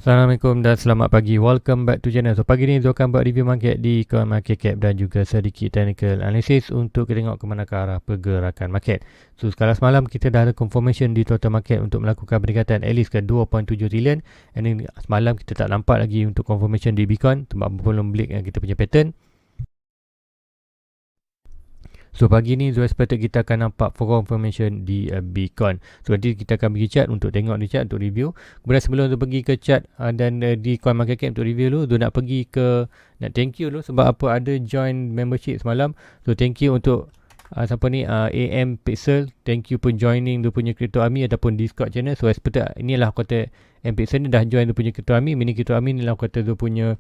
Assalamualaikum dan selamat pagi. Welcome back to channel. So pagi ni Zul akan buat review market di coin market cap dan juga sedikit technical analysis untuk kita tengok ke mana ke arah pergerakan market. So sekali semalam kita dah ada confirmation di total market untuk melakukan peningkatan at least ke 2.7 trilion. And ini semalam kita tak nampak lagi untuk confirmation di Bitcoin sebab belum break kita punya pattern. So pagi ni Zul expected kita akan nampak confirmation di Bitcoin. So nanti kita akan pergi chart untuk tengok di chart untuk review. Kemudian sebelum Zul pergi ke chart dan di coin market cap untuk review dulu, Zul nak pergi ke nak thank you dulu sebab apa ada join membership semalam. So thank you untuk siapa ni AM Pixel, thank you for joining dia punya Crypto Army ataupun Discord channel. So expected inilah kata AM Pixel ni dah join dia punya Crypto Army. Mini Crypto Army ni lah kata dia punya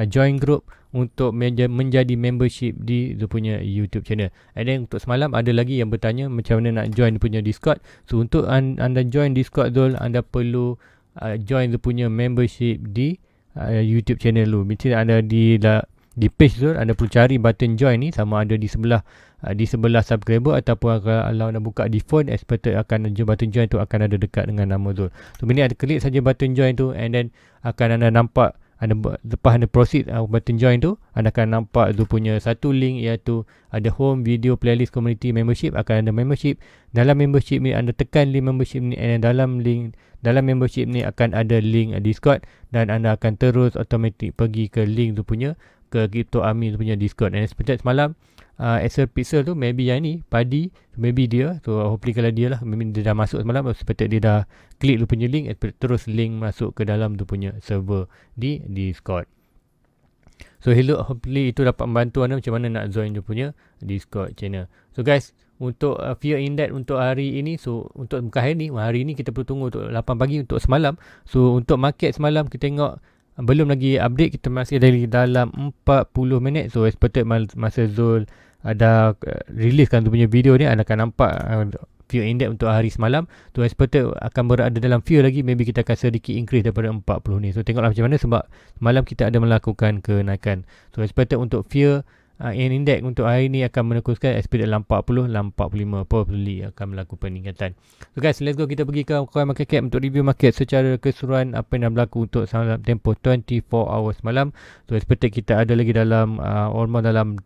join group untuk menjadi membership di dia punya YouTube channel. And then untuk semalam ada lagi yang bertanya macam mana nak join dia punya Discord. So untuk anda join Discord Zul, anda perlu join dia punya membership di YouTube channel dulu. Mesti anda di page Zul, anda perlu cari button join ni, sama ada di sebelah subscriber ataupun kalau anda buka di phone, expected akan button join tu akan ada dekat dengan nama Zul. So bila ada klik saja button join tu, and then akan anda nampak lepas anda proceed button join tu, anda akan nampak tu punya satu link, iaitu ada home, video, playlist, community, membership. Akan ada membership. Dalam membership ni anda tekan link membership ni, and dalam membership ni akan ada link Discord, dan anda akan terus automatic pergi ke link tu punya ke Crypto Army tu punya Discord. And expected semalam Excel Pixel tu maybe yang ni Padi, maybe dia. So hopefully kalau dia lah, maybe dia dah masuk semalam, expected dia dah klik tu punya link, terus link masuk ke dalam tu punya server di Discord. So hello, hopefully itu dapat membantu anda macam mana nak join dia punya Discord channel. So guys, untuk fear index untuk hari ini, so untuk bukan hari ni kita perlu tunggu untuk 8 pagi untuk semalam. So untuk market semalam kita tengok belum lagi update, kita masih dari dalam 40 minit. So expected masa Zul ada releasekan tu punya video ni, anda akan nampak fear index untuk hari semalam. So expected akan berada dalam fear lagi, maybe kita akan sedikit increase daripada 40 ni. So tengoklah macam mana sebab semalam kita ada melakukan kenaikan. So expected untuk fear index untuk hari ni akan menekuskan expected dalam 40, dalam 45 probably akan melakukan peningkatan. So guys, let's go, kita pergi ke coin market cap untuk review market secara keseluruhan apa yang dah berlaku untuk semalam tempoh 24 hours semalam. So expected kita ada lagi dalam almost dalam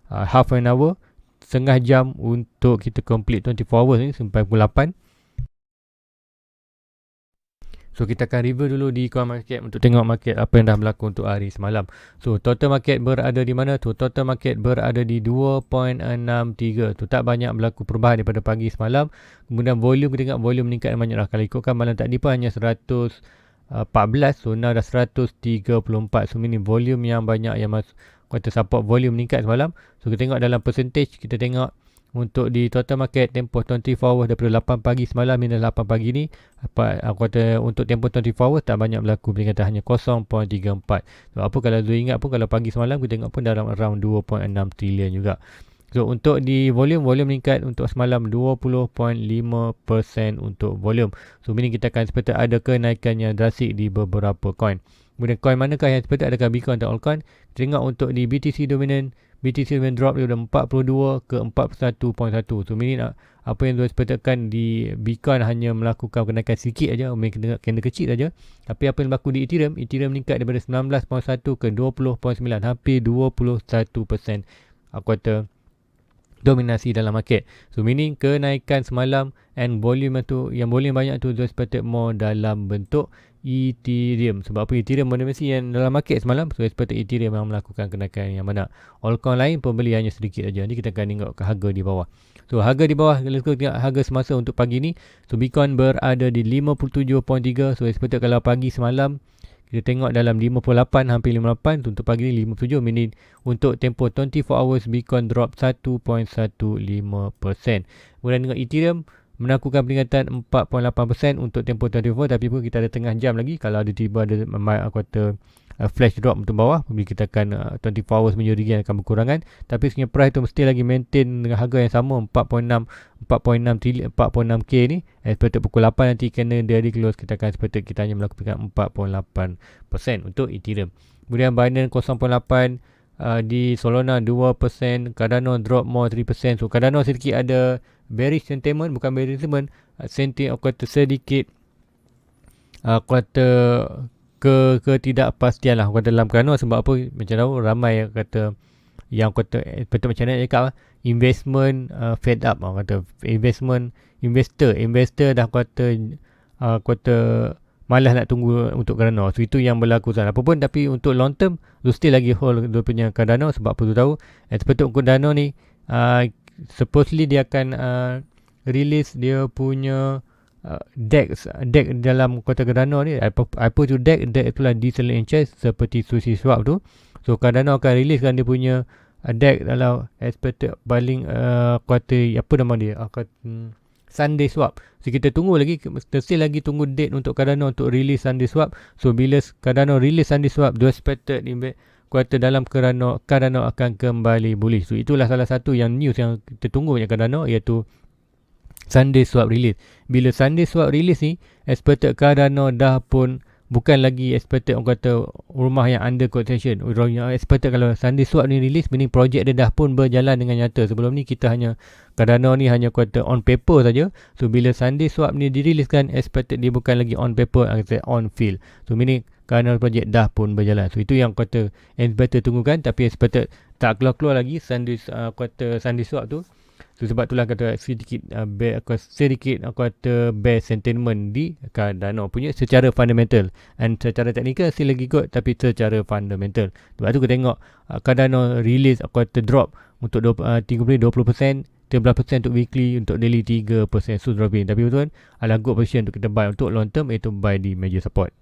half an hour, setengah jam untuk kita complete 24 hours ni sampai pukul 8. So kita akan review dulu di coin market untuk tengok market apa yang dah berlaku untuk hari semalam. So total market berada di mana tu? Total market berada di 2.63. Tu tak banyak berlaku perubahan daripada pagi semalam. Kemudian volume, kita tengok volume meningkat banyak lah. Kalau ikutkan malam tadi pun hanya 114. So now dah 134. So ini volume yang banyak yang kata support volume meningkat semalam. So kita tengok dalam percentage, kita tengok untuk di total market tempoh 24 hours daripada 8 pagi semalam hingga 8 pagi ni, aku kata untuk tempoh 24 hours tak banyak berlaku peningkatan, hanya 0.34. So apa kalau Zul ingat pun, kalau pagi semalam kita tengok pun dalam around 2.6 trilion juga. So untuk di volume meningkat untuk semalam 20.5% untuk volume. So ini kita akan seperti ada kenaikan yang drastik di beberapa coin. Kemudian coin manakah yang seperti adakah Bitcoin atau altcoin? Tengok untuk di BTC dominant drop daripada 42 ke 41.1. So ini apa yang Zul expectkan di Bitcoin hanya melakukan kenaikan sikit aja, kena kecil saja. Tapi apa yang berlaku di Ethereum meningkat daripada 19.1 ke 20.9, hampir 21%. Aku kata dominasi dalam market. So meaning kenaikan semalam and volume tu, yang volume banyak tu Zul expected more dalam bentuk Ethereum. Sebab apa? Ethereum dominasi yang dalam market semalam. So expected Ethereum yang melakukan kenaikan yang banyak. Altcoin lain pembeli hanya sedikit saja. Nanti kita akan tengok ke harga di bawah. So harga di bawah, let's go tengok harga semasa untuk pagi ni. So Bitcoin berada di 57.3. So expected kalau pagi semalam kita tengok dalam 58, hampir 58. Untuk pagi ni 57, meaning untuk tempoh 24 hours Bitcoin drop 1.15%. Kemudian dengan Ethereum melakukan peningkatan 4.8% untuk tempoh 24, tapi pun kita ada tengah jam lagi. Kalau ada tiba ada aku kata flash drop untuk bawah, kita akan 24 hours menyurikan akan berkurangan. Tapi sebenarnya price tu mesti lagi maintain dengan harga yang sama 4.6k ni. Expected pukul 8 nanti kena dari close, kita akan expected kita hanya melakukan 4.8% untuk Ethereum. Kemudian Binance 0.8, di Solana 2%, Cardano drop more 3%. So Cardano sedikit ada bearish sentiment, bukan bearish sentiment, aku kata sedikit aku kata ketidakpastian lah dalam Cardano. Sebab apa, macam tahu ramai yang kata betul macam mana cakap, investment fed up, kata investor dah kata malas nak tunggu untuk Cardano. So itu yang berlaku sana. Apa pun, tapi untuk long term tu still lagi hold dia punya Cardano. Sebab apa tu tahu, seperti Cardano ni supposedly dia akan release dia punya deck dalam kota Cardano ni. Apa tu deck itulah decentralized seperti Sushi Swap tu. So Cardano akan releasekan dia punya deck dalam expected paling kata apa nama dia, Sunday Swap. So kita tunggu lagi, still lagi tunggu date untuk Cardano untuk release Sunday Swap. So bila Cardano release Sunday Swap, the expected kuartal dalam Cardano akan kembali bullish. So itulah salah satu yang news yang kita tunggu banyak Cardano, iaitu Sunday Swap release. Bila Sunday Swap release ni, expected Cardano dah pun bukan lagi expected orang kata rumah yang under construction. Orang yang expected kalau Sunday Swap ni release, meaning projek dia dah pun berjalan dengan nyata. Sebelum ni kita hanya Cardano ni hanya kata on paper saja. So bila Sunday Swap ni diriliskan, expected dia bukan lagi on paper, on field. So meaning Cardano projek dah pun berjalan. So itu yang kata expected tunggukan, tapi expected tak keluar lagi Sunday Swap tu. So sebab itulah kata sedikit bear sentiment di Cardano punya secara fundamental, and secara teknikal still lagi good, tapi secara fundamental. Sebab tu kita tengok Cardano release drop untuk 20%, 13% untuk weekly, untuk daily 3% so dropping. Tapi betul adalah good position untuk kita buy untuk long term, iaitu buy di major support.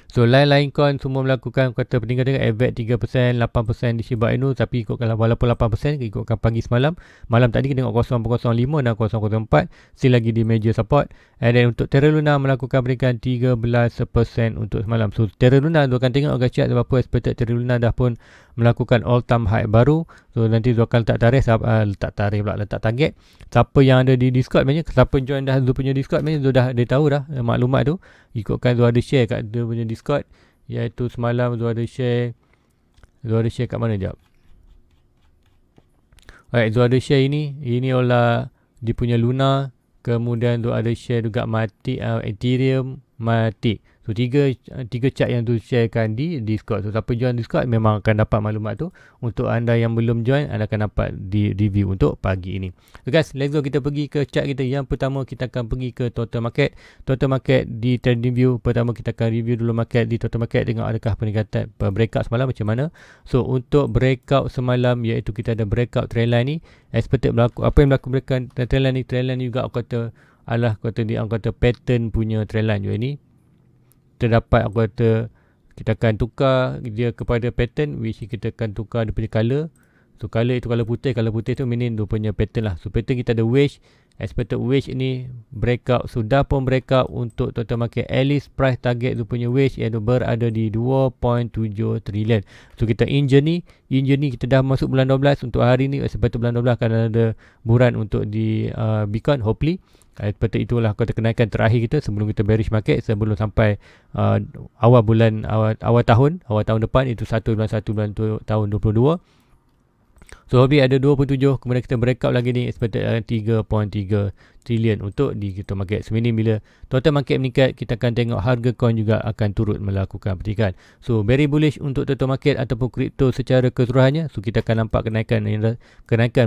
So lain-lain coin semua melakukan kata peningkatan AVAX 3%, 8% di Shiba Inu, tapi ikutkan walaupun 8% ikutkan pagi semalam. Malam tadi kita tengok 0.05 dan 0.04 still lagi di major support. And then untuk Terra Luna melakukan peningkatan 13% untuk semalam. So Terra Luna tu akan tengok agak chat sebab apa expected Terra Luna dah pun melakukan all time high baru. So nanti tu akan letak target. Siapa yang ada di Discord banyak, siapa join dah tu punya Discord banyak, tu dah dia tahu dah maklumat tu. Ikutkan tu ada share kat dia punya Discord, iaitu semalam tu ada share kat mana jap. Alright, tu ada share ini olah dia punya Luna, kemudian tu ada share juga Matic, Ethereum, Matic. So tiga chart yang tu sharekan di Discord. So siapa join Discord memang akan dapat maklumat tu. Untuk anda yang belum join, anda akan dapat di review untuk pagi ini. So guys, let's go, kita pergi ke chart kita. Yang pertama kita akan pergi ke total market. Total market di trading view. Pertama kita akan review dulu market di total market, tengok adakah peningkatan breakout semalam macam mana. So untuk breakout semalam, iaitu kita ada breakout trendline ni, expected berlaku. Apa yang berlaku breakout trendline ni juga aku kata pattern punya trendline juga ni. Terdapat kita akan tukar dia kepada pattern, which kita akan tukar dia punya color. So color itu color putih tu meaning dia punya pattern lah. So pattern kita ada wedge, expected wedge ini breakout, sudah pun breakout untuk total market. At least price target tu punya wedge iaitu berada di 2.7 trilion. So kita in journey kita dah masuk bulan 12. Untuk hari ni expected bulan 12 akan ada buran untuk di Bitcoin, hopefully. Seperti itulah kata kenaikan terakhir kita sebelum kita bearish market, sebelum sampai awal tahun depan, itu 1 bulan tahun 22. So habis ada 27, kemudian kita breakout lagi ni, expected 3.3 trilion untuk di kita market. Sebenarnya bila total market meningkat, kita akan tengok harga coin juga akan turut melakukan peningkatan. So very bullish untuk total market ataupun kripto secara keseluruhannya. So kita akan nampak kenaikan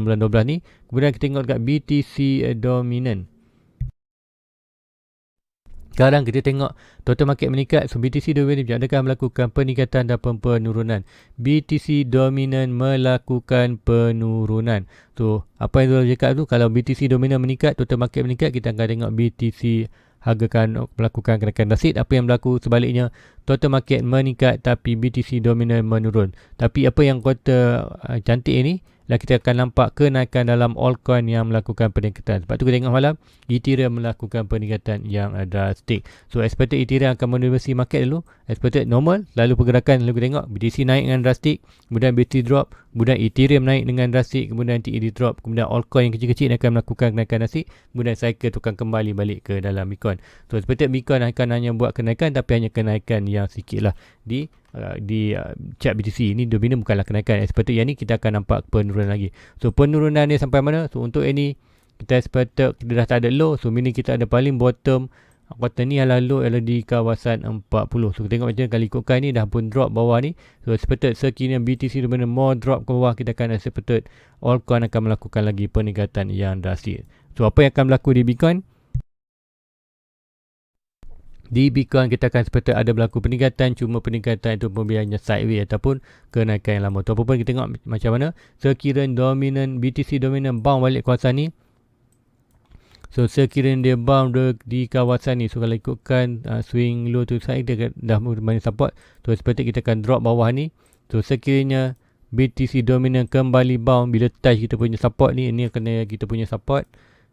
bulan 12 ni. Kemudian kita tengok dekat BTC dominant. Sekarang kita tengok total market meningkat. So BTC dominant adakah melakukan peningkatan dan penurunan? BTC dominant melakukan penurunan. So apa yang saya cakap tu, kalau BTC dominant meningkat, total market meningkat, kita akan tengok BTC hargakan melakukan kenaikan drastik. Apa yang berlaku sebaliknya, total market meningkat tapi BTC dominant menurun. Tapi apa yang kata cantik ini, kita akan nampak kenaikan dalam altcoin yang melakukan peningkatan. Sebab tu kita tengok malam Ethereum melakukan peningkatan yang drastik. So expected Ethereum akan menervasi market dulu, expected normal, lalu pergerakan lalu kita tengok BTC naik dengan drastik, kemudian BTC drop, kemudian Ethereum naik dengan drastik, kemudian TED drop, kemudian altcoin yang kecil-kecil akan melakukan kenaikan drastik, kemudian cycle tu akan kembali balik ke dalam Bitcoin. So expected Bitcoin akan hanya buat kenaikan, tapi hanya kenaikan yang sikit lah di chart BTC. Ini dominant bukanlah kenaikan. Seperti yang ni kita akan nampak penurunan lagi. So penurunan ni sampai mana? So untuk ini kita expected kita dah tak ada low. So meaning kita ada paling bottom kuartal ni adalah low adalah di kawasan 40. So kita tengok macam kali ikutkan ni dah pun drop bawah ni. So expected sekiranya BTC dominant more drop ke bawah, kita akan expected altcoin akan melakukan lagi peningkatan yang drastik. So apa yang akan berlaku di Bitcoin? Di Bitcoin kita akan seperti ada berlaku peningkatan, cuma peningkatan itu pembiayanya sideways ataupun kenaikan yang lama. Tu apa pun kita tengok macam mana sekiranya BTC dominant bounce balik kawasan ni. So sekiranya dia bounce di kawasan ni, so kalau ikutkan swing low to side, dia dah mana support. So seperti kita akan drop bawah ni. So sekiranya BTC dominant kembali bounce bila touch kita punya support ni, ini akan kita punya support.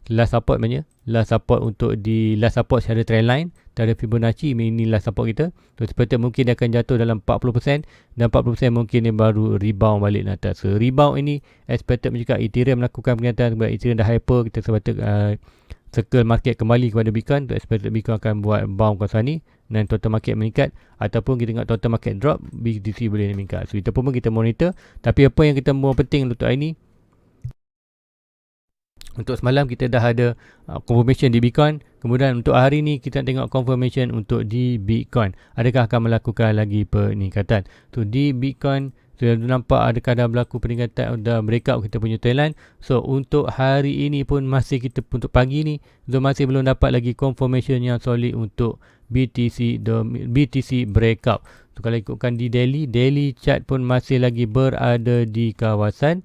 Last support maknanya last support untuk di last support secara trendline dari Fibonacci, ini last support kita. So seperti mungkin dia akan jatuh dalam 40% dan 40% mungkin dia baru rebound balik ke atas. So rebound ini expected juga Ethereum melakukan peningkatan sebab Ethereum dah hyper, kita sepatut circle market kembali kepada Bitcoin. So expected Bitcoin akan buat bounce kawasan ni dan total market meningkat, ataupun kita tengok total market drop, BTC boleh meningkat. So itu pun kita monitor. Tapi apa yang kita mahu penting untuk hari ni, untuk semalam kita dah ada confirmation di Bitcoin. Kemudian untuk hari ni kita tengok confirmation untuk di Bitcoin. Adakah akan melakukan lagi peningkatan? So di Bitcoin sudah nampak adakah dah berlaku peningkatan, dah breakout kita punya trendline. So untuk hari ini pun masih kita untuk pagi ni, so masih belum dapat lagi confirmation yang solid untuk BTC breakout. So kalau ikutkan di daily chart pun masih lagi berada di kawasan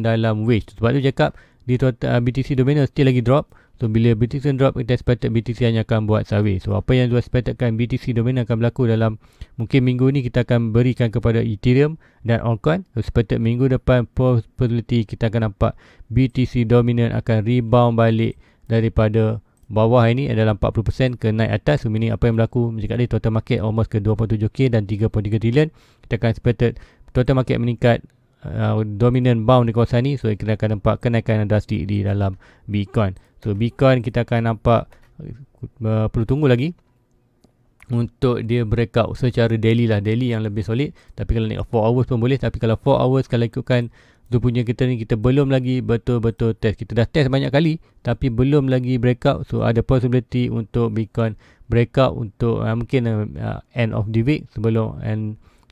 dalam wedge. Sebab tu cakap di total BTC dominant still lagi drop. So bila BTC drop, kita expected BTC hanya akan buat sideways. So apa yang kita expectedkan BTC dominant akan berlaku dalam mungkin minggu ni, kita akan berikan kepada Ethereum dan altcoin. So expected minggu depan possibility kita akan nampak BTC dominant akan rebound balik daripada bawah ini dalam 40% ke naik atas. So meaning apa yang berlaku macam tadi, total market almost ke 27k dan 3.3 trilion. Kita akan expected total market meningkat, dominant bound di kawasan ni. So kita akan nampak kenaikan yang drastik di dalam Bitcoin. So Bitcoin kita akan nampak perlu tunggu lagi untuk dia breakout secara daily lah, daily yang lebih solid. Tapi kalau naik 4 hours pun boleh. Tapi kalau 4 hours, kalau ikutkan tu punya kita ni, kita belum lagi betul-betul test. Kita dah test banyak kali tapi belum lagi breakout. So ada possibility untuk Bitcoin breakout untuk mungkin end of the week sebelum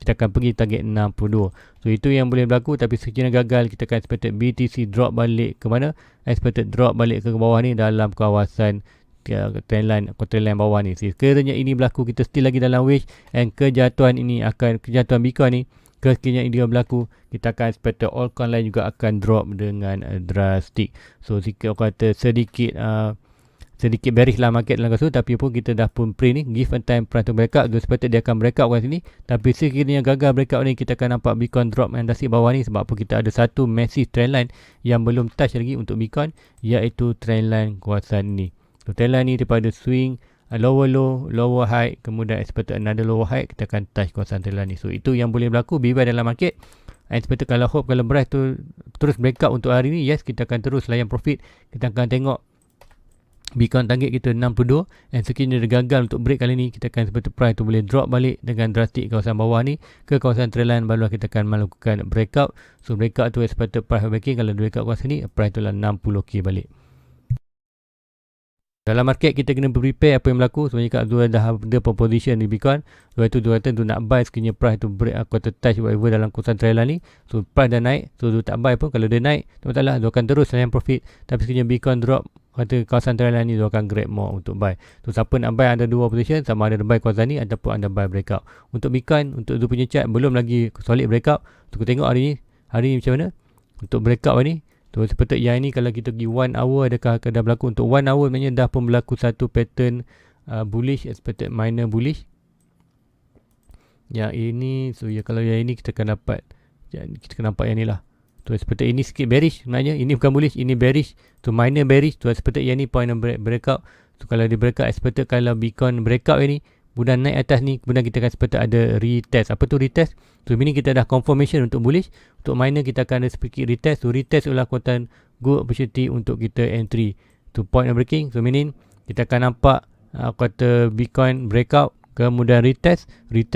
kita akan pergi target 62. So itu yang boleh berlaku. Tapi sekiranya gagal, kita akan expected BTC drop balik ke mana? Expected drop balik ke bawah ni dalam kawasan trendline bawah ni. Sekiranya ini berlaku, kita still lagi dalam wedge, and kejatuhan Bitcoin ni, sekiranya ini berlaku, kita akan expected altcoin lain juga akan drop dengan drastik. So sikit kata sedikit bearish lah market dalam kasus, tapi pun kita dah pun print ni give a time price to breakout. So sepatutnya dia akan breakout kat sini. Tapi sekiranya gagal breakout ni, kita akan nampak Bitcoin drop yang drastik bawah ni. Sebab apa? Kita ada satu massive trendline yang belum touch lagi untuk Bitcoin, iaitu trendline kawasan ni. So trendline ni daripada swing lower low, lower high, kemudian expected another lower high, kita akan touch kawasan trendline ni. So itu yang boleh berlaku beware dalam market. And expected kalau price tu terus breakout untuk hari ni, yes, kita akan terus layan profit. Kita akan tengok Bitcoin target kita 62, and sekiranya dia gagal untuk break kali ni, kita akan seperti price tu boleh drop balik dengan drastik kawasan bawah ni ke kawasan trendline, barulah kita akan melakukan breakout. So breakout tu expected price breaking, kalau breakout kawasan ni price tu lah 60k balik. Dalam market kita kena prepare apa yang berlaku. Sebenarnya kat Zul dah ada position di Bitcoin. So itu Zul kata tu nak buy sekiranya price tu break quarter touch whatever dalam kawasan trendline ni. So price dah naik, so Zul tak buy pun. Kalau dia naik, tak masalah, Zul akan terus layan profit. Tapi sekiranya Bitcoin drop kata kawasan trendline ni, Zul akan grab more untuk buy. So siapa nak buy, ada dua position, sama ada buy kawasan ni ataupun anda buy breakout. Untuk Bitcoin, untuk Zul punya chart belum lagi solid breakout. So kita tengok hari ni macam mana untuk breakout hari ni. So seperti yang ini, kalau kita pergi 1 hour, adakah akan dah berlaku? Untuk 1 hour maknanya dah pun berlaku satu pattern bullish, expected minor bullish. Yang ini, so ya, kalau yang ini kita akan dapat, kita akan nampak yang ni lah. So seperti ini sikit bearish, maknanya ini bukan bullish, ini bearish. So minor bearish. So seperti yang ni point breakout. So kalau dia breakout, expected kalau Bitcoin breakout yang ni, kemudian naik atas ni, kemudian kita akan expected ada retest. Apa tu retest? So ini kita dah confirmation untuk bullish. Untuk minor kita akan ada sedikit retest. So retest adalah kuatan good opportunity untuk kita entry to point of breaking. So meaning kita akan nampak kuota Bitcoin breakout kemudian retest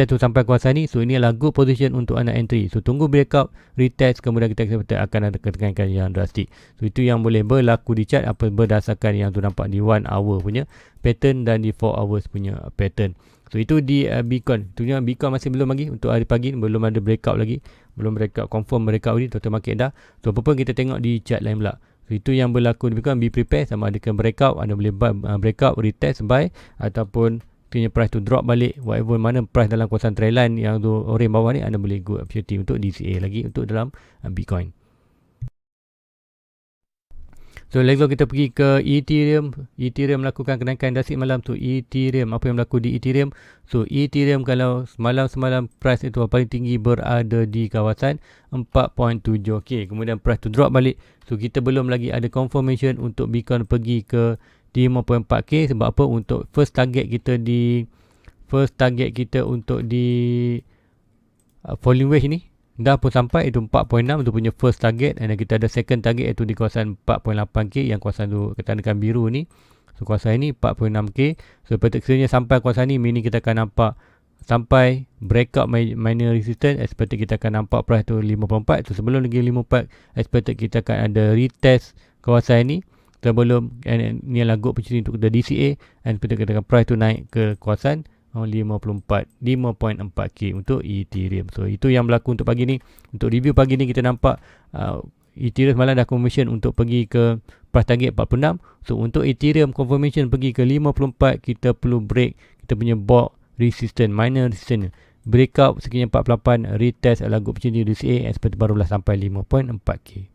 tu sampai kawasan ni, so ini adalah good position untuk anda entry. So tunggu breakout, retest, kemudian kita akan ada ketegangan yang drastik. So itu yang boleh berlaku di chart apa berdasarkan yang tu nampak di 1 hour punya pattern dan di 4 hours punya pattern. So itu di Bitcoin. Tentunya Bitcoin masih belum lagi untuk hari pagi, belum ada breakout lagi, belum breakout confirm breakout ni total market dah. So apa pun kita tengok di chart lain pula. So itu yang berlaku di Bitcoin. Be prepare sama ada breakout, anda boleh buy, breakout, retest, buy, ataupun punya price tu drop balik, whatever mana price dalam kawasan trendline yang tu orange bawah ni, anda boleh good opportunity untuk DCA lagi untuk dalam Bitcoin. So let's go, kita pergi ke Ethereum. Ethereum melakukan kenaikan drastik malam tu. Ethereum, apa yang berlaku di Ethereum? So Ethereum kalau semalam price itu paling tinggi berada di kawasan 4.7k. Kemudian price tu drop balik. So kita belum lagi ada confirmation untuk Bitcoin pergi ke 5.4k. Sebab apa? Untuk first target kita untuk di falling wedge ni dah pun sampai, itu 4.6 tu punya first target, dan kita ada second target iaitu di kawasan 4.8k, yang kawasan tu kita tandangkan biru ni. So kawasan ini 4.6k. So sekiranya sampai kawasan ni, meaning kita akan nampak sampai breakout minor resistance, expected kita akan nampak price tu 54. So sebelum lagi 54, expected kita akan ada retest kawasan ini sebelum, ni adalah good opportunity untuk kita DCA, and expected kita akan price tu naik ke kawasan 5.4k untuk Ethereum. So itu yang berlaku untuk pagi ni. Untuk review pagi ni kita nampak Ethereum malam dah confirmation untuk pergi ke price target 46. So untuk Ethereum confirmation pergi ke 54, kita perlu break kita punya bulk resistance, minor resistance. Breakout sekiranya 48, retest adalah good opportunity DCA, expect barulah sampai 5.4k.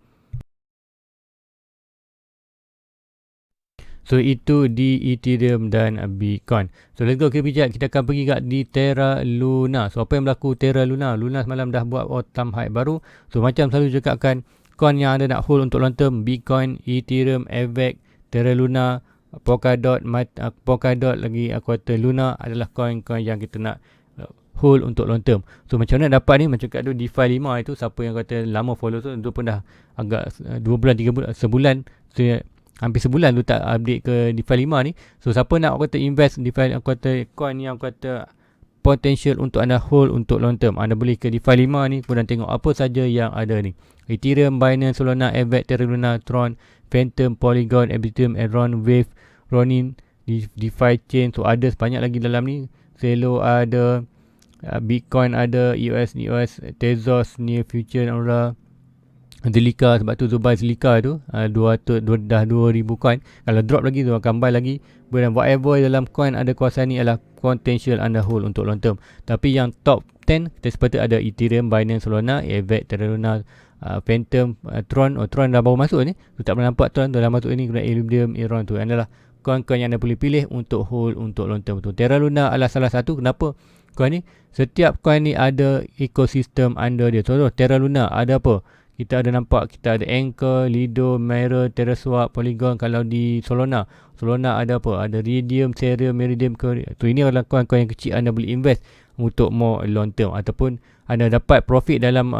So itu di Ethereum dan Bitcoin. So let's go, kita akan pergi kat di Terra Luna. So apa yang berlaku Terra Luna? Luna semalam dah buat all-time high baru. So macam selalu cakapkan, coin yang anda nak hold untuk long term, Bitcoin, Ethereum, AVAX, Terra Luna, Polkadot lagi aku kata Luna adalah coin-coin yang kita nak hold untuk long term. So macam mana dapat ni? Macam kat tu DeFi 5 itu, siapa yang kata lama follow tu pun dah agak 2 bulan 3 bulan sebulan, so hampir sebulan tu tak update ke DeFi 5 ni. So siapa nak kata invest DeFi, aku kata coin yang aku kata potential untuk anda hold untuk long term, anda boleh ke DeFi 5 ni, kemudian tengok apa saja yang ada ni. Ethereum, Binance, Solana, AVAX, Terra Luna, Tron, Phantom, Polygon, Ethereum, Edron, Wave, Ronin, DeFi Chain. So ada banyak lagi dalam ni. Celo ada, Bitcoin ada, EOS, Tezos, Near Future, Aura, Zilliqa. Sebab tu Zubai Zilliqa tu dah 2000 coin. Kalau drop lagi tu akan buy lagi. Kemudian whatever dalam coin ada kawasan ni adalah potential anda hold untuk long term. Tapi yang top 10 kita seperti ada Ethereum, Binance, Solana, AVAX, Terra Luna, Phantom, Tron. Tron dah baru masuk ni. Tu tak pernah nampak Tron tu dah masuk ni. Kemudian Ethereum, Eron tu adalah coin-coin yang anda boleh pilih untuk hold untuk long term tu. Terra Luna adalah salah satu. Kenapa coin ni? Setiap coin ni ada ekosistem under dia. So Terra Luna ada apa? Kita ada nampak, kita ada Anchor, Lido, Mirror, TerraSwap, Polygon. Kalau di Solana ada apa? Ada Redium, Serum, Meridian. Tu ini adalah coin-coin yang kecil anda boleh invest untuk more long term, ataupun anda dapat profit dalam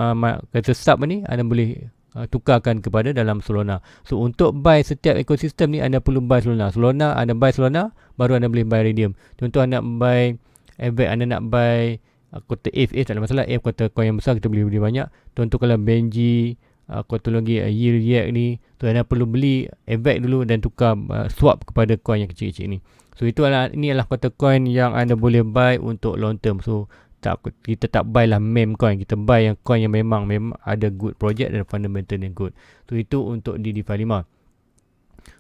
kata sub ni, anda boleh tukarkan kepada dalam Solana. So untuk buy setiap ekosistem ni, anda perlu buy Solana. Anda buy Solana, baru anda boleh buy Redium. Contoh anda nak buy AVAX, anda nak buy kata F tak ada masalah. F kata coin yang besar kita boleh beli banyak. Contoh kalau Benji, kata lagi React ni, tu anda perlu beli AVAX dulu dan tukar swap kepada coin yang kecil-kecil ni. So ini adalah kata coin yang anda boleh buy untuk long term. So kita tak buy lah meme coin, kita buy yang coin yang memang ada good project dan fundamental yang good. So itu untuk di DeFi 5.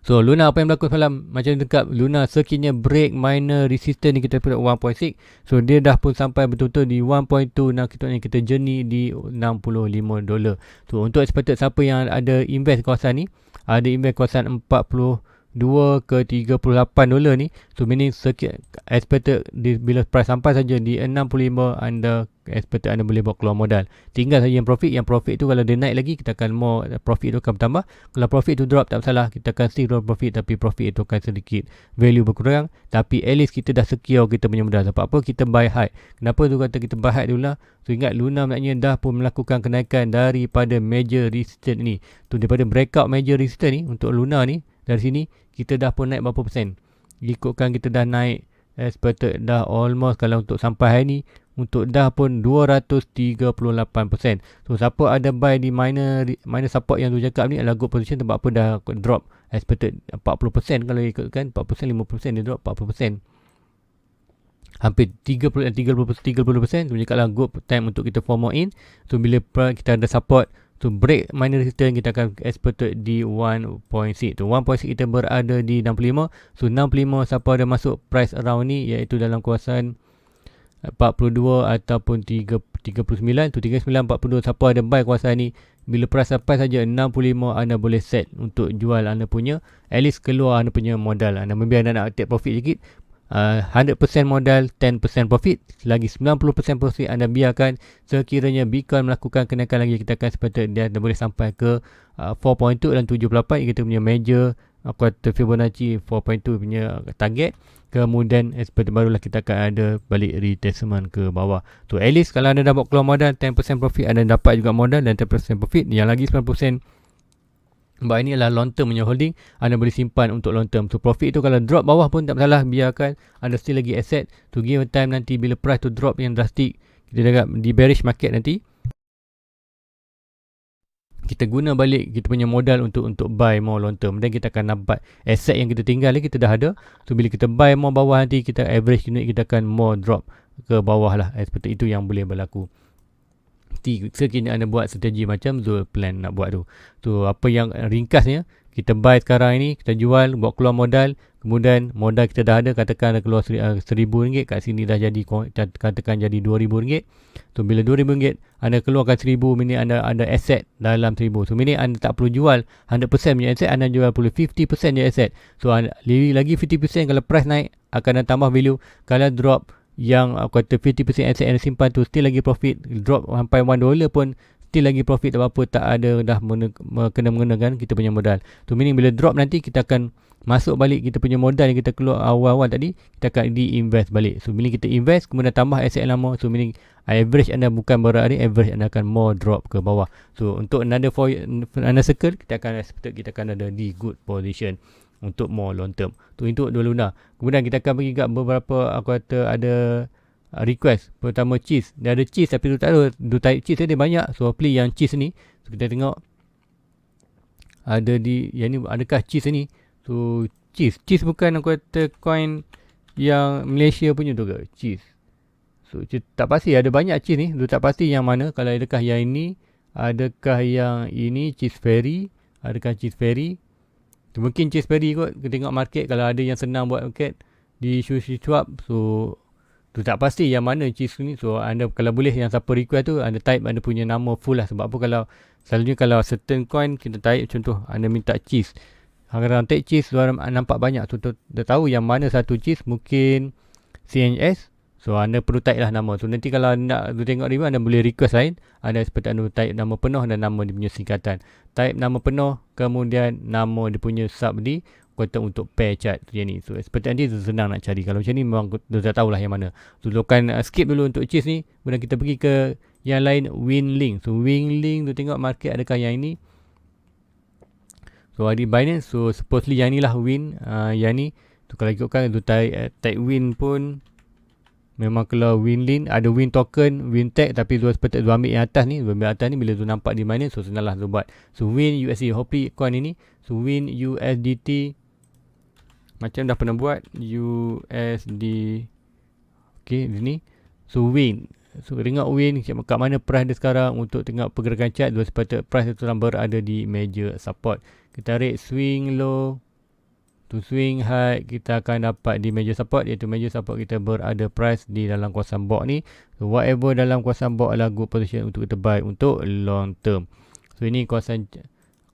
So Luna, apa yang berlaku semalam? Macam dekat Luna sekiranya break minor resistance ni, kita pada 1.6. So dia dah pun sampai betul-betul di 1.2. Nah kita journey di $65. So untuk expected siapa yang ada invest kawasan ni, ada invest kawasan 42 ke $38 ni. So meaning expected bila price sampai saja di 65, anda expected anda boleh buat keluar modal. Tinggal saja yang profit tu kalau dia naik lagi, kita akan more profit tu akan bertambah. Kalau profit tu drop tak masalah, kita akan still drop profit, tapi profit itu akan sedikit value berkurang. Tapi at least kita dah secure kita punya modal. Sebab apa? Kita buy high. Kenapa tu kata kita buy high dulu lah? So ingat Luna maknanya dah pun melakukan kenaikan daripada major resistance ni. Tu daripada breakout major resistance ni untuk Luna ni, dari sini kita dah pun naik berapa persen. Ikutkan kita dah naik expected dah almost, kalau untuk sampai hari ni, untuk dah pun 238%. So siapa ada buy di minor support yang tu cakap ni adalah good position, sebab apa dah drop expected 40%. Kalau ikutkan 40%, 50% dia drop 40%. Hampir 30% tu cakap lah good time untuk kita form more in. So bila kita ada support to break minor return, kita akan expected di 1.6. So 1.6 kita berada di 65. So 65 siapa ada masuk price around ni, iaitu dalam kawasan 42 ataupun 39 tu 39 42, siapa ada buy kawasan ni, bila price sampai saja 65, anda boleh set untuk jual anda punya, at least keluar anda punya modal. Anda maybe anda nak take profit sikit, 100% modal 10% profit, lagi 90% profit anda biarkan. Sekiranya Bitcoin melakukan kenaikan lagi, kita akan expected dia boleh sampai ke 4.2 dan 78, kita punya major quarter Fibonacci 4.2 punya target. Kemudian expected barulah kita akan ada balik retracement ke bawah. Tu at least kalau anda dapat keluar modal 10% profit, anda dapat juga modal dan 10% profit, yang lagi 90%. Sebab ini adalah long term punya holding, anda boleh simpan untuk long term. So profit tu kalau drop bawah pun tak masalah, biarkan, anda still lagi asset to give time. Nanti bila price tu drop yang drastic, kita cakap di bearish market nanti, kita guna balik kita punya modal untuk buy more long term, dan kita akan dapat asset yang kita tinggal ni, kita dah ada. So bila kita buy more bawah, nanti kita average unit kita akan more drop ke bawah lah. Seperti itu yang boleh berlaku. Sekiranya anda buat strategi macam Zul plan nak buat tu. So apa yang ringkasnya, kita buy sekarang ini, kita jual, buat keluar modal, kemudian modal kita dah ada, katakan dah keluar RM1,000, kat sini dah jadi, katakan jadi RM2,000. So bila RM2,000 anda keluarkan RM1,000, minit anda ada aset dalam RM1,000. So minit anda tak perlu jual 100% punya aset, anda jual perlu 50% je aset. So lagi 50% kalau price naik akan tambah value. Kalau drop, yang kata 50% aset yang simpan tu still lagi profit, drop sampai $1 pun still lagi profit. Tak apa, tak ada dah kena mengenakan kita punya modal. Tu meaning bila drop nanti kita akan masuk balik kita punya modal yang kita keluar awal-awal tadi, kita akan di-invest balik. So meaning kita invest, kemudian tambah aset yang lama. So meaning average anda bukan berada, average anda akan more drop ke bawah. So untuk another circle, kita akan ada di good position untuk more long term. Tu untuk dua lunar. Kemudian kita akan pergi kat beberapa, aku kata ada request. Pertama cheese. Dia ada cheese tapi tu tak ada. Tu type cheese dia banyak. So pilih yang cheese ni. So kita tengok ada di yang ni, adakah cheese ni. So cheese bukan aku kata coin yang Malaysia punya tu ke cheese. So tak pasti, ada banyak cheese ni. Tu tak pasti yang mana. Kalau adakah yang ini, adakah yang ini cheese fairy, adakah cheese fairy. Tu mungkin cheese fairy kot. Kita tengok market, kalau ada yang senang buat market di Sushi Swap. So tu tak pasti yang mana cheese ni. So anda kalau boleh, yang siapa request tu, anda type anda punya nama full lah. Sebab apa, kalau selalunya kalau certain coin kita type, contoh anda minta cheese, harga take cheese, luar nampak banyak. Tu dah tahu yang mana satu cheese, mungkin CNS. So anda perlu type lah nama. So nanti kalau nak tengok review, anda boleh request lain. Anda seperti anda type nama penuh dan nama dia punya singkatan. Type nama penuh, kemudian nama dia punya sub di kata untuk pair chart yang ni. So seperti nanti senang nak cari. Kalau macam ni memang dia dah tahulah yang mana. So akan skip dulu untuk cheese ni. Kemudian kita pergi ke yang lain, Winlink. So Winlink tu tengok market adakah yang ini. So di Binance. So supposedly yang ni lah Win. Yang ni. Tu kalau ikutkan tu type Win pun memang kalau Winlink ada Win token, Win tag, tapi tu seperti tu ambil yang atas ni, bila tu nampak di mana, so senanglah tu buat. So Win USD, hopefully coin ini. So Win USDT macam dah pernah buat USD. Okay, ni. So Win. So tengok Win kat mana price dia sekarang. Untuk tengok pergerakan chart, tu seperti price tu berada di major support. Kita tarik swing low to swing high, kita akan dapat di major support, iaitu major support kita berada price di dalam kawasan box ni. So whatever dalam kawasan box adalah good position untuk kita buy untuk long term. So ini kawasan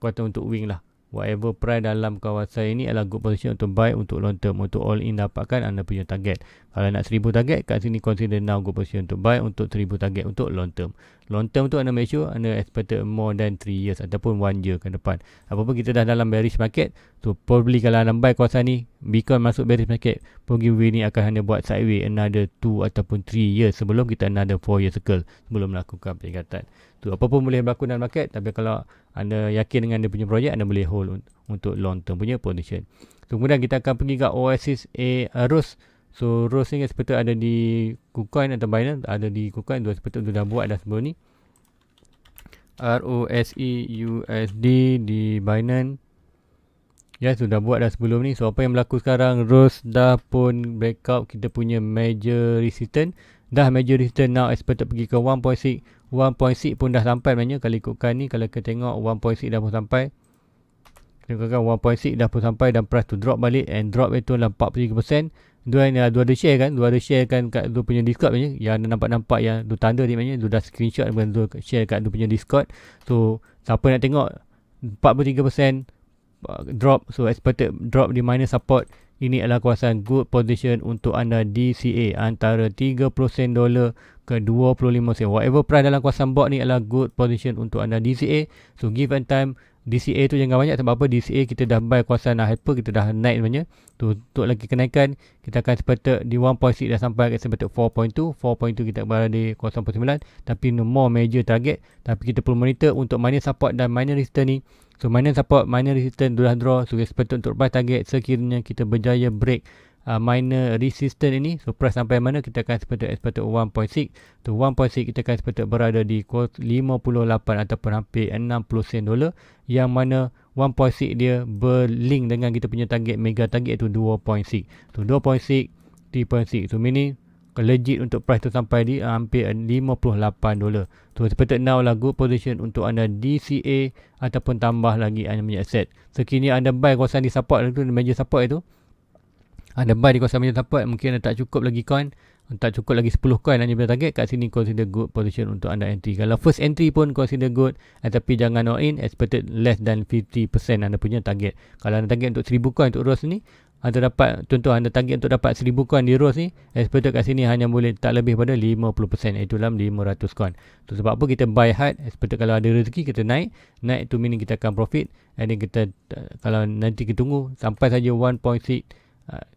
untuk wing lah. Whatever price dalam kawasan ini adalah good position untuk buy untuk long term. Untuk all in dapatkan anda punya target. Kalau nak 1000 target, kat sini consider now good position untuk buy untuk 1000 target untuk long term. Long term tu anda make sure anda expected more than 3 years ataupun 1 year ke depan. Apapun kita dah dalam bearish market, so probably kalau anda buy kawasan ni, Bitcoin masuk bearish market, probably ni akan anda buat sideways another 2 ataupun 3 years sebelum kita another 4 year circle sebelum melakukan peningkatan. Tu apapun boleh berlaku dalam market, tapi kalau anda yakin dengan anda punya projek, anda boleh hold untuk long term punya position. So, kemudian kita akan pergi ke Oasis Rose. So Rose ni sepatutnya ada di KuCoin atau Binance, ada di KuCoin, dua sepatutnya dah buat dah sebelum ni. ROSE USD di Binance. Ya, sudah buat dah sebelum ni. So apa yang berlaku sekarang, Rose dah pun breakout kita punya major resistance. Dah major resistance now expected pergi ke 1.6. 1.6 pun dah sampai sebenarnya kalau ikutkan ni. Kalau kita tengok 1.6 dah pun sampai. Kita katakan 1.6 dah pun sampai dan price tu drop balik, and drop itu adalah 43%. Dua ada share kan, dua ada share kan kat dua punya Discord sebenarnya. Yang ada nampak-nampak yang tu tanda ni sebenarnya, tu dah screenshot dan dua share kat dua punya Discord. So siapa nak tengok 43% drop, so expected drop di minor support. Ini adalah kawasan good position untuk anda DCA antara 30 sen dolar ke 25 sen. Whatever price dalam kawasan bot ni adalah good position untuk anda DCA. So give and time DCA tu jangan banyak, sebab apa, DCA kita dah buy kawasan hyper, kita dah naik sebenarnya. Tu untuk lagi kenaikan kita akan expected di 1.6 dah sampai ke expected 4.2. 4.2 kita berada di 0.9, tapi no more major target. Tapi kita perlu monitor untuk minor support dan minor resistance ni. So minor support, minor resistance dah draw. So expected untuk buy target sekiranya kita berjaya break minor resistance ini. So price sampai mana kita akan expected 1.6. To 1.6 kita akan expected berada di 58 ataupun hampir 60 sen dolar, yang mana 1.6 dia berlink dengan kita punya target, mega target itu 2.6. So 2.6, 3.6. So meaning legit untuk price tu sampai di hampir 58 dolar. So expected now lah good position untuk anda DCA ataupun tambah lagi anda punya asset. Sekiranya anda buy kawasan di support itu, major support itu, anda buy di kawasan major support, mungkin anda tak cukup lagi coin, tak cukup lagi 10 coin anda punya target, kat sini consider good position untuk anda entry. Kalau first entry pun consider good, tapi jangan all in, expected less than 50% anda punya target. Kalau anda target untuk 1000 coin untuk Rose ni, anda dapat, contoh anda target untuk dapat 1000 coin di Rose ni, expected kat sini hanya boleh tak lebih pada 50%, iaitu dalam 500 coin. So, sebab apa kita buy hard, expected kalau ada rezeki kita naik tu meaning kita akan profit. And then kita, kalau nanti kita tunggu sampai saja 1.6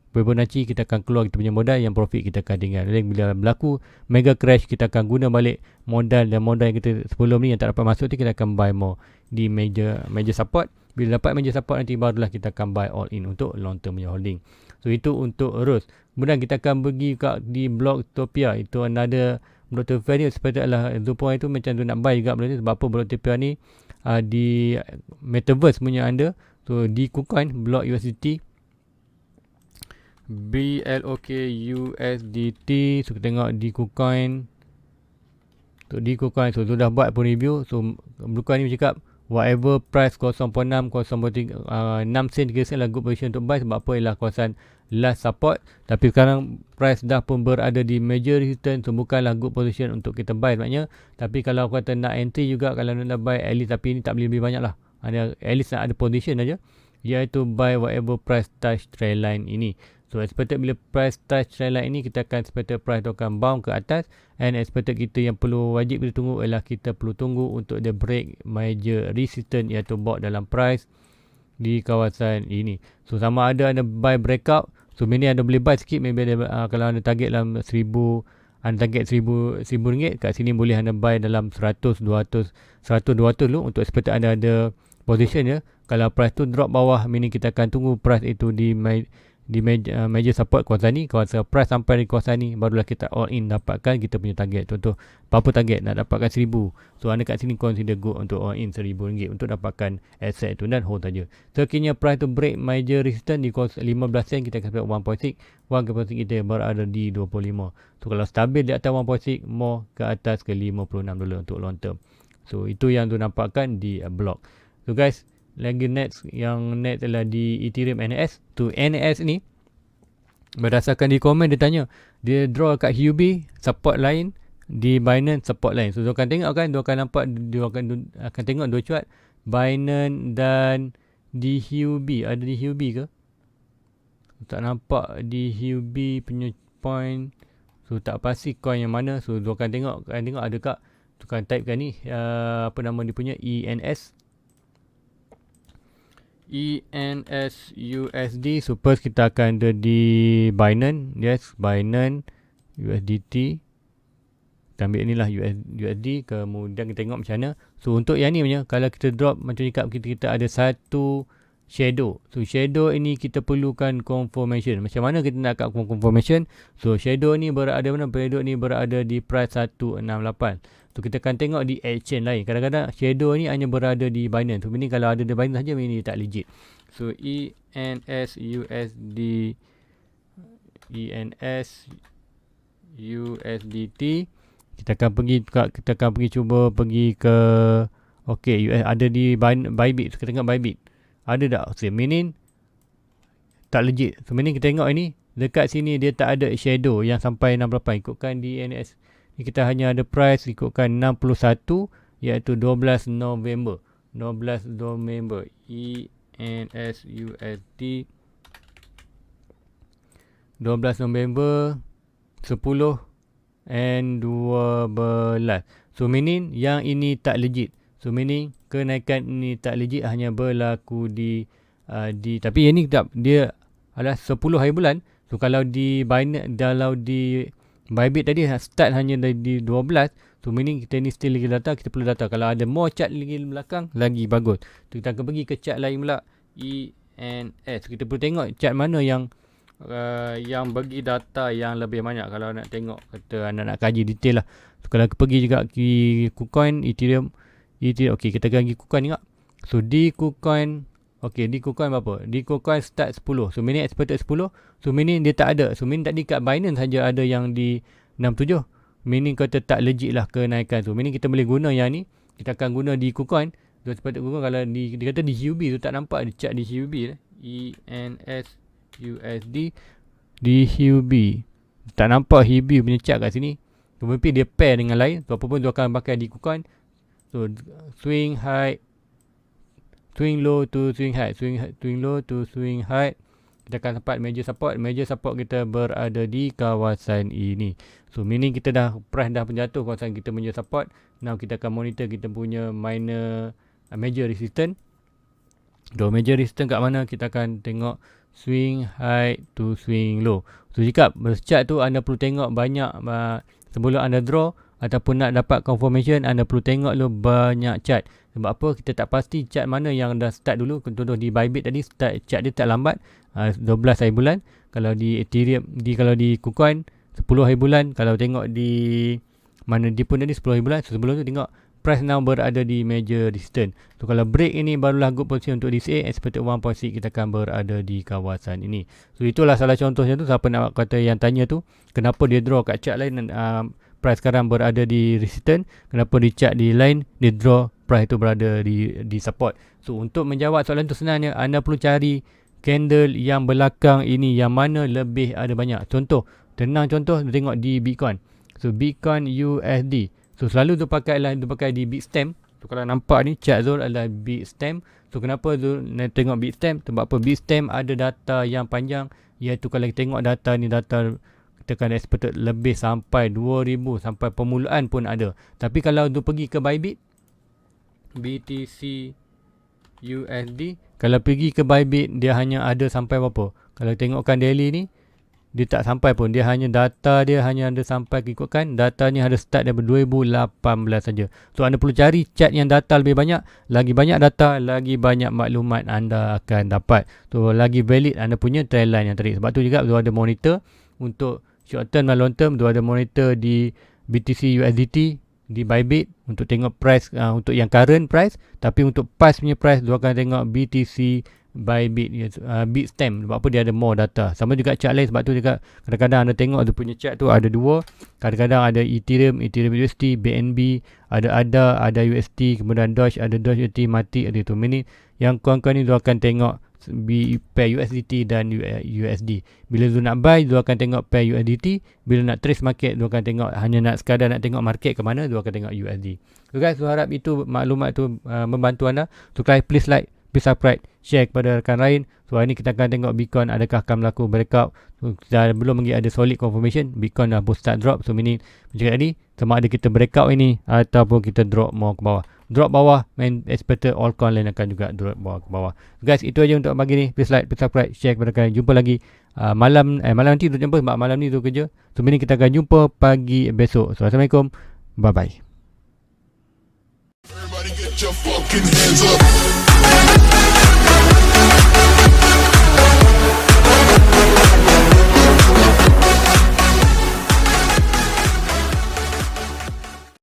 Fibonacci, kita akan keluar kita punya modal, yang profit kita akan tinggal. Jadi bila berlaku mega crash, kita akan guna balik modal, dan modal yang kita sebelum ni yang tak dapat masuk tu, kita akan buy more di major support. Bila dapat major support nanti barulah kita akan buy all in untuk long term punya holding. So itu untuk Rose. Kemudian kita akan pergi di Blocktopia. Itu another Blocktopia ni seperti adalah Zupon itu macam tu nak buy juga benda ni. Sebab apa Blocktopia ni di metaverse punya anda. So di KuCoin Block USDT, BLOKUSDT. So kita tengok di KuCoin. So di KuCoin, so sudah buat pun review. So KuCoin ni bercakap whatever price 0.6, 0.6 sen, 3 sen lah good position untuk buy. Sebab apa, ialah kawasan last support. Tapi sekarang price dah pun berada di major resistance. So bukanlah good position untuk kita buy sebenarnya. Tapi kalau kata nak entry juga, kalau nak buy at least, tapi ni tak boleh lebih banyak lah, at least nak ada position aja, iaitu buy whatever price touch trend line ini. So expected bila price touch trend line ini, kita akan expected price tu akan bounce ke atas. And expected kita yang perlu wajib kita tunggu ialah kita perlu tunggu untuk dia break major resistance, iaitu bot dalam price di kawasan ini. So sama ada anda buy breakout, so ini anda boleh buy sikit, maybe ada, kalau anda target dalam 1000, anda target 1000 ringgit, kat sini boleh anda buy dalam 100, 200 dulu untuk expected anda ada position ya. Kalau price tu drop bawah, meaning kita akan tunggu price itu di major support kawasan ni. Kawasan price sampai di kawasan ni, barulah kita all in dapatkan kita punya target. Contoh apa target nak dapatkan 1000, so anda kat sini consider go untuk all in RM1000 untuk dapatkan asset tu dan hold saja. Sekiranya price tu break major resistance di 15 sen, kita akan dapat 1.6. 1.6 kita berada di 25. So kalau stabil di atas 1.6, more ke atas ke $56 untuk long term. So itu yang tu nampakkan di block. So guys, lagi next adalah di Ethereum NAS. Tu NAS ni berdasarkan di komen dia tanya, dia draw kat Huobi support lain, di Binance support lain. So dia akan tengok kan, dia akan nampak, dia akan tengok dua chart Binance dan di Huobi. Ada di Huobi ke? Tak nampak di Huobi punya point. So tak pasti coin yang mana. So dia akan tengok ada kat, tu kan type kan ni apa nama dia punya, ENS USD. So first kita akan ada di Binance. Yes, Binance USDT. Kita ambil inilah USD. Kemudian kita tengok macam mana. So untuk yang ni punya, kalau kita drop macam ni, kita ada satu shadow. So shadow ini kita perlukan confirmation. Macam mana kita nak dapat confirmation? So shadow ni berada mana? Shadow ni berada di price 168. So kita akan tengok di exchange lain. Kadang-kadang shadow ni hanya berada di Binance. So ini kalau ada di Binance saja ini tak legit. So ENS USDT kita akan pergi cuba pergi ke US ada di Bybit. So kita tengok Bybit. Ada tak? So meaning tak legit. So meaning kita tengok ini dekat sini dia tak ada shadow yang sampai 68. Ikutkan di ENS ni kita hanya ada price ikutkan 61 iaitu 12 November. ENS USD 12 November 10 and 12. So meaning yang ini tak legit. So meaning kenaikan ini tak legit hanya berlaku di tapi yang ni tak, dia adalah 10 hari bulan. So kalau di Bybit tadi start hanya di 12. So meaning kita ni still lagi data, kita perlu data. Kalau ada more chart lagi belakang lagi bagus. So kita akan pergi ke chart lain pula, ENS. Kita perlu tengok chart mana yang bagi data yang lebih banyak kalau nak tengok kata anda nak kaji detail lah. So kalau pergi juga di KuCoin, Ethereum. Okey, kita akan pergi KuCoin juga. So di KuCoin, di KuCoin berapa? Di KuCoin start 10. So meaning expected 10. So meaning dia tak ada. So meaning tadi kat Binance saja ada yang di 67. Meaning kata tak legit lah kenaikan. So meaning kita boleh guna yang ni. Kita akan guna di KuCoin. So expected KuCoin kalau dia kata di HUB tu tak nampak dia chart di HUB lah. ENS USD di HUB. Tak nampak HUB punya chart kat sini. So mungkin dia pair dengan lain. So apa pun tu akan pakai di KuCoin. So swing high, swing low to swing high, swing low to swing high. Kita akan dapat major support. Major support kita berada di kawasan ini. So meaning kita dah price dah penjatuh kawasan kita punya support. Now kita akan monitor kita punya minor major resistance. So major resistance kat mana? Kita akan tengok swing high to swing low. So jika berchart tu anda perlu tengok banyak sebelum anda draw ataupun nak dapat confirmation, anda perlu tengok lu banyak chart. Sebab apa? Kita tak pasti chart mana yang dah start dulu. Contoh di Bybit tadi start chart dia tak lambat 12 hari bulan. Kalau di Ethereum, kalau di KuCoin 10 hari bulan. Kalau tengok di mana dia pun tadi 10 hari bulan. So sebelum tu tengok price now berada di major resistance. So kalau break ini barulah good position untuk DCA. Expected 1.6 kita akan berada di kawasan ini. So itulah salah contohnya tu. Siapa nak kata yang tanya tu, kenapa dia draw kat chart lain price sekarang berada di resistance, kenapa di chart di line dia draw price itu berada di support. So untuk menjawab soalan tu senangnya anda perlu cari candle yang belakang ini yang mana lebih ada banyak. Contoh tengok di Bitcoin. So Bitcoin USD. So selalu tu pakai di Bitstamp. So kalau nampak ni chart Zul adalah Bitstamp. So kenapa Zul nak tengok Bitstamp? Sebab apa? Bitstamp ada data yang panjang, iaitu kalau kita tengok data ni, data kita kan expected lebih sampai 2000 sampai permulaan pun ada. Tapi kalau tu pergi ke Bybit, BTC USD, kalau pergi ke Bybit dia hanya ada sampai berapa? Kalau tengokkan daily ni dia tak sampai pun, dia hanya data dia hanya ada sampai ikutkan datanya ada start daripada 2018 saja. So anda perlu cari chart yang data lebih banyak, lagi banyak data, lagi banyak maklumat anda akan dapat. So lagi valid anda punya trend line yang tadi. Sebab tu juga ada monitor untuk short term dan long term. Tu ada monitor di BTC USDT, di Bybit untuk tengok price untuk yang current price. Tapi untuk past punya price tu akan tengok BTC Bybit, Bitstamp. Sebab apa? Dia ada more data. Sama juga chart lain. Sebab tu juga kadang-kadang anda tengok dia punya chart tu ada dua. Kadang-kadang ada Ethereum USD, BNB, ada USD, kemudian Doge, ada Doge USD mati, ada tu. Ini yang kawan-kawan ni tu akan tengok pair USDT dan USD. Bila tu nak buy, tu akan tengok pair USDT. Bila nak trace market, tu akan tengok, hanya nak sekadar nak tengok market ke mana, tu akan tengok USD. So guys, saya harap itu maklumat tu membantu anda. So guys, please like, please subscribe, share kepada rakan lain. So hari ni kita akan tengok Bitcoin adakah akan berlaku breakout. So dah belum lagi ada solid confirmation, Bitcoin dah both start drop. So meaning macam tadi, sama ada kita breakout ini ataupun kita drop more ke bawah. Drop bawah, main expected all coin lain akan juga drop bawah ke bawah. Guys, itu aja untuk pagi ni. Please like, please subscribe, share kepada kalian. Jumpa lagi malam nanti tu jumpa sebab malam ni tu kerja. So meaning kita akan jumpa pagi besok. So assalamualaikum. Bye bye. Everybody get your fucking hands up.